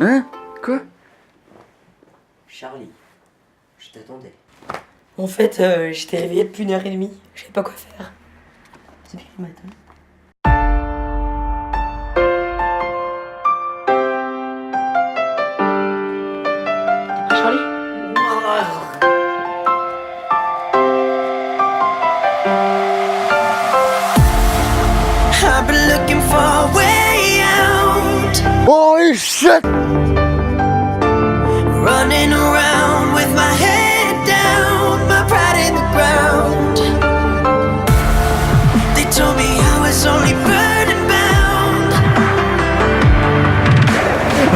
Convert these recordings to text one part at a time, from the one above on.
Hein? Quoi? Charlie, je t'attendais. En fait, j'étais réveillée depuis 1h30. Je savais pas quoi faire. Depuis le matin. T'es prêt, Charlie? I've been looking for a way out. Holy shit! Running around with my head down, my pride in the ground. They told me I was only burden bound.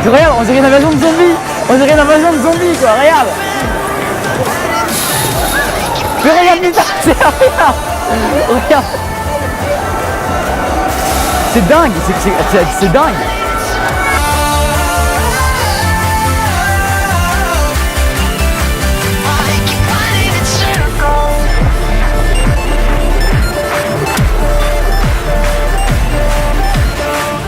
Regarde, on dirait une invasion de zombies! On dirait une invasion de zombies quoi, regarde! Mais regarde putain, regarde! C'est dingue, c'est dingue!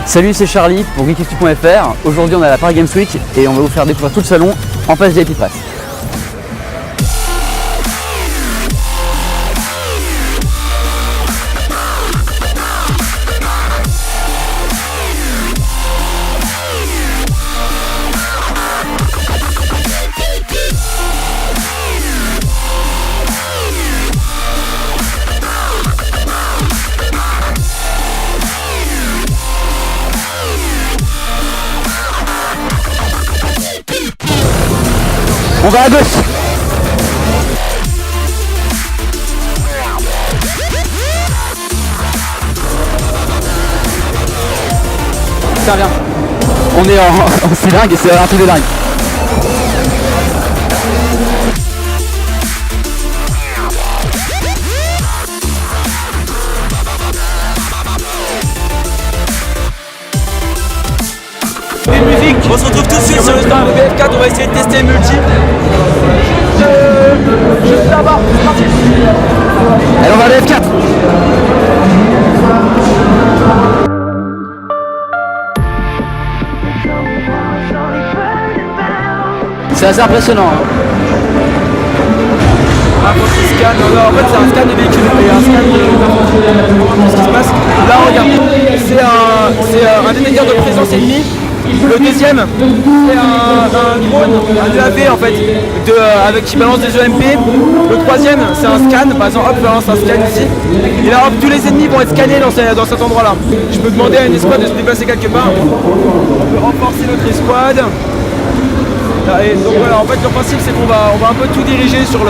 Salut, c'est Charlie pour geekactu.fr. Aujourd'hui on est à la Paris Games Week et on va vous faire découvrir tout le salon en face VIP Pass. On va à gauche. Tiens, viens. On est en cylindre et c'est un truc de dingue. Une musique, on se retrouve tout de suite sur le stand BF4, on va essayer de tester multi. Juste là-bas, c'est parti. Allez, on va à la F4. C'est assez impressionnant. Hein. Ah, faut qu'il scanne, non, en fait c'est un scan de véhicule et un scan de ce qui se passe. Là regarde, c'est un détecteur de présence ennemie. Le deuxième, c'est un drone, un UAV en fait, qui balance des EMP. Le troisième, c'est un scan, par exemple hop, balance un scan ici. Et là hop, tous les ennemis vont être scannés dans cet endroit là. Je peux demander à une escouade de se déplacer quelque part. On peut renforcer notre escouade. Et donc voilà, en fait le principe c'est qu'on va un peu tout diriger sur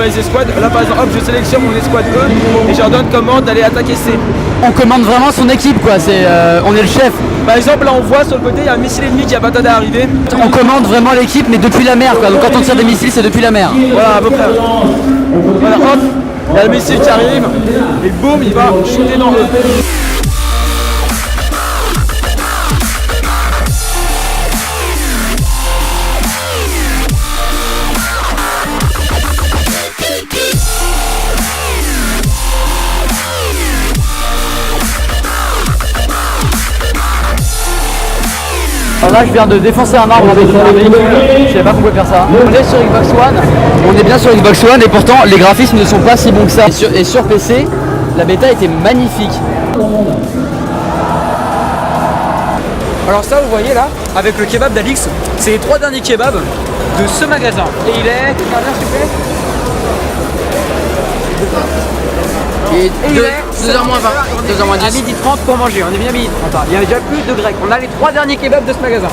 les escouades. Là par exemple, hop, je sélectionne mon escouade E et je leur donne commande d'aller attaquer C. On commande vraiment son équipe quoi, on est le chef. Par exemple là on voit sur le côté il y a un missile ennemi qui a pas tardé à arriver. On commande vraiment l'équipe mais depuis la mer quoi, donc quand on tire des missiles c'est depuis la mer. Voilà à peu près. Voilà hop, il y a le missile qui arrive et boum il va shooter dans eux. Alors là je viens de défoncer un arbre avec un véhicule, je savais pas qu'on pouvait faire ça. On est sur Xbox One, on est bien sur Xbox One et pourtant les graphismes ne sont pas si bons que ça. Et sur PC, la bêta était magnifique. Alors ça vous voyez là, avec le kebab d'Alix, c'est les 3 derniers kebabs de ce magasin. Et il est, quelqu'un vient s'il vous plaît. Et 2h moins 20, 2h moins 10. À 12h30 pour manger, on est bien à 12h30. Il y a déjà plus de grec. On a les 3 derniers kebabs de ce magasin.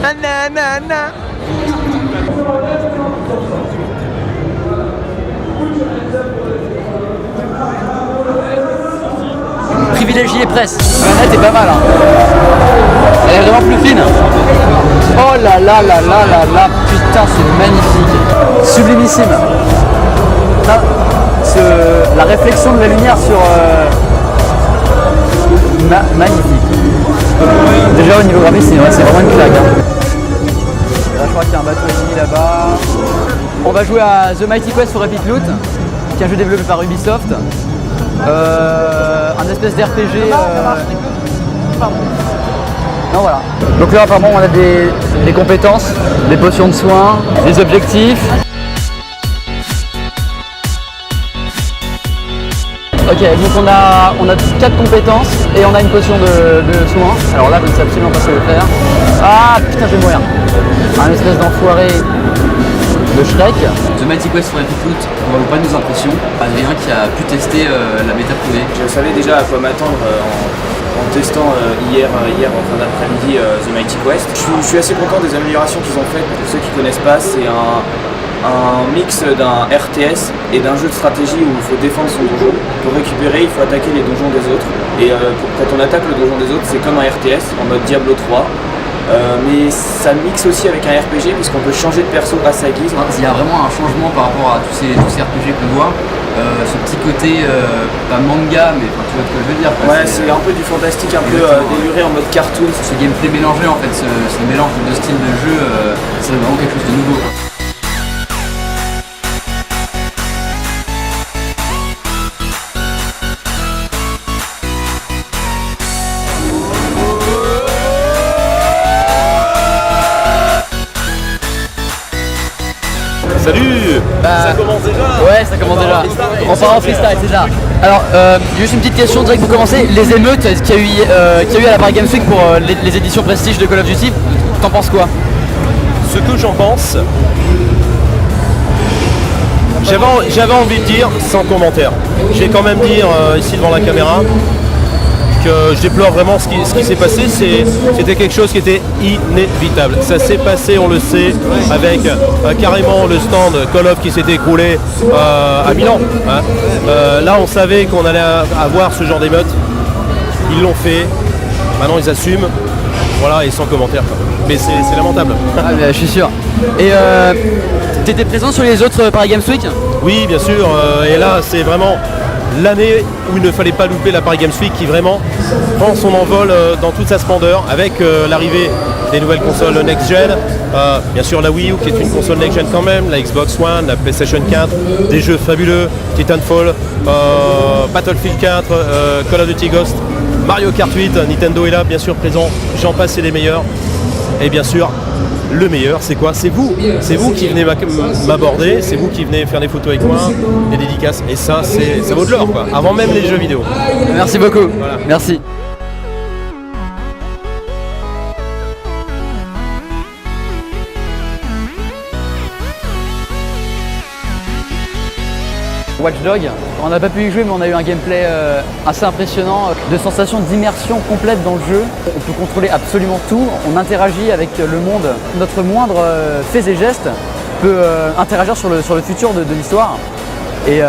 Nanana. Privilégié presse. La manette est pas mal. Hein. Elle est vraiment plus fine. Oh là là là là là là. Putain, c'est magnifique. Sublimissime. Ah, la réflexion de la lumière sur... magnifique. Déjà au niveau graphique, c'est vraiment une claque. Hein. Là, je crois qu'il y a un bateau ici là-bas. va jouer à The Mighty Quest for Epic Loot, qui est un jeu développé par Ubisoft. Un espèce d'RPG. Non, voilà. Donc là apparemment on a des compétences, des potions de soins, des objectifs. Ok, donc on a 4 compétences et on a une potion de soins. Alors là je ne sais absolument pas ce que je vais faire. Ah putain, je vais mourir. Un espèce d'enfoiré de Shrek. The Mighty Quest for Epic Loot ne vaut pas nos impressions. Adrien qui a pu tester la bêta privée. Je savais déjà à quoi m'attendre en testant hier en fin d'après-midi The Mighty Quest. Je suis assez content des améliorations qu'ils ont faites. Pour ceux qui ne connaissent pas, c'est un mix d'un RTS et d'un jeu de stratégie où il faut défendre son donjon. Pour récupérer, il faut attaquer les donjons des autres. Et quand on attaque le donjon des autres, c'est comme un RTS en mode Diablo 3. Mais ça mixe aussi avec un RPG puisqu'on peut changer de perso à sa guise. Il y a vraiment un changement par rapport à tous ces RPG qu'on voit. Ce petit côté, pas manga, mais tu vois ce que je veux dire. Quoi. Ouais, c'est un peu du fantastique, un peu déluré en mode cartoon. Ce gameplay mélangé en fait, ce mélange de styles de jeu, c'est vraiment quelque chose de nouveau. Quoi. Salut. Ça commence déjà. Ouais, ça commence déjà. On part en freestyle, c'est ça. Alors, juste une petite question direct pour commencer. Les émeutes qu'il y a eu à la Paris Games Week pour les éditions Prestige de Call of Duty, t'en penses quoi? Ce que j'en pense, j'avais envie de dire sans commentaire. Je vais quand même dire ici devant la caméra que je déplore vraiment ce qui s'est passé. C'était quelque chose qui était inévitable. Ça s'est passé, on le sait, avec carrément le stand Call of qui s'est écroulé à Milan. Hein. Là, on savait qu'on allait avoir ce genre d'émeute. Ils l'ont fait. Maintenant, ils assument. Voilà, et sans commentaire. Quoi. Mais c'est lamentable. Ah, je suis sûr. Et t'étais présent sur les autres Paris Games Week? Oui, bien sûr. Et là, c'est vraiment l'année où il ne fallait pas louper la Paris Games Week qui vraiment prend son envol dans toute sa splendeur avec l'arrivée des nouvelles consoles next-gen, bien sûr la Wii U qui est une console next-gen quand même, la Xbox One, la PlayStation 4, des jeux fabuleux, Titanfall, Battlefield 4, Call of Duty Ghost, Mario Kart 8, Nintendo est là bien sûr présent, j'en passe c'est les meilleurs. Et bien sûr, le meilleur, c'est quoi? C'est vous qui venez m'aborder, c'est vous qui venez faire des photos avec moi, des dédicaces, et ça vaut de l'or, quoi, avant même les jeux vidéo. Merci beaucoup, Voilà. Merci. Watch Dogs, on n'a pas pu y jouer mais on a eu un gameplay assez impressionnant, de sensations d'immersion complète dans le jeu. On peut contrôler absolument tout, on interagit avec le monde, notre moindre fait et geste peut interagir sur le futur de l'histoire. Et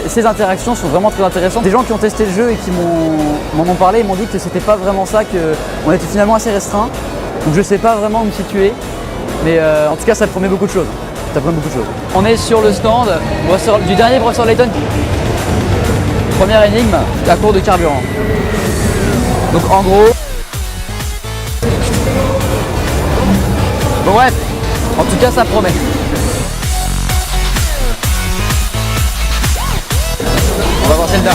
ces interactions sont vraiment très intéressantes. Des gens qui ont testé le jeu et qui m'en ont parlé, ils m'ont dit que c'était pas vraiment ça, qu'on était finalement assez restreint. Donc je sais pas vraiment où me situer, mais en tout cas ça promet beaucoup de choses. Ça promet beaucoup de choses. On est sur le stand du dernier professeur Layton. Première énigme, la cour de carburant. Donc en gros... Bon bref, en tout cas ça promet. On va voir Zelda.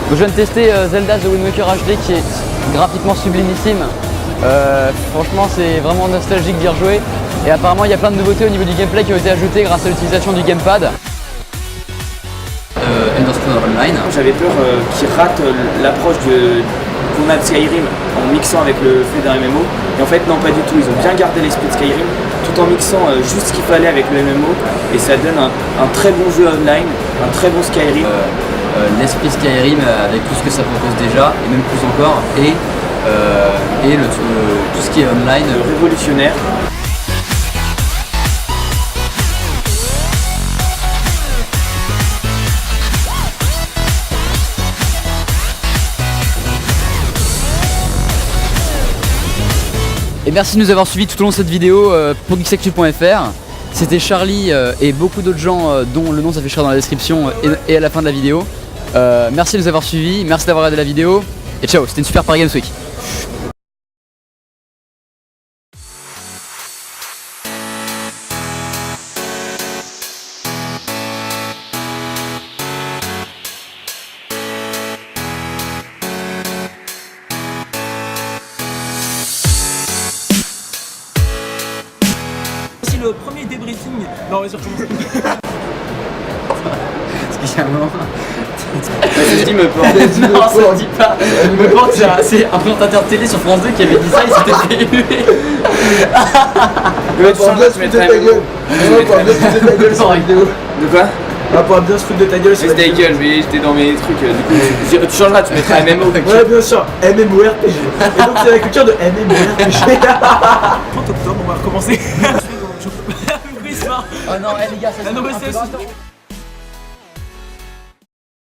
Donc je viens de tester Zelda The Wind Waker HD qui est graphiquement sublimissime. Franchement c'est vraiment nostalgique d'y rejouer. Et apparemment il y a plein de nouveautés au niveau du gameplay qui ont été ajoutées grâce à l'utilisation du gamepad. Elder Scrolls Online. J'avais peur qu'ils ratent l'approche qu'on a de Skyrim en mixant avec le fait d'un MMO. Et en fait non, pas du tout, ils ont bien gardé l'esprit de Skyrim tout en mixant juste ce qu'il fallait avec le MMO. Et ça donne un très bon jeu online, un très bon Skyrim. L'esprit Skyrim avec tout ce que ça propose déjà, et même plus encore, et tout ce qui est online. Révolutionnaire. Et merci de nous avoir suivis tout au long de cette vidéo pour geeksactu.fr. C'était Charlie et beaucoup d'autres gens dont le nom s'affichera dans la description et à la fin de la vidéo. Merci de nous avoir suivis, merci d'avoir regardé la vidéo et ciao, c'était une super Paris Games Week. C'est le premier débriefing. Non, on va dire comment. Parce qu'il y a un moment. Ça dit me porte. Non, ça dit pas. Me porte, c'est un présentateur de télé sur France 2 qui avait dit ça, il s'était fait huer. Ouais, tu changes là, tu mettrais ta gueule. On va bien se foutre de ta gueule sur la vidéo. De quoi? On va pouvoir bien se foutre de ta gueule sur la vidéo. C'était gueule, mais j'étais dans mes trucs. Du coup, tu changeras, tu mettras MMO. Ouais, bien sûr, MMORPG. Et donc, c'est la culture de MMORPG. 30 octobre, on va recommencer. Oh non, les gars, ça non, mais c'est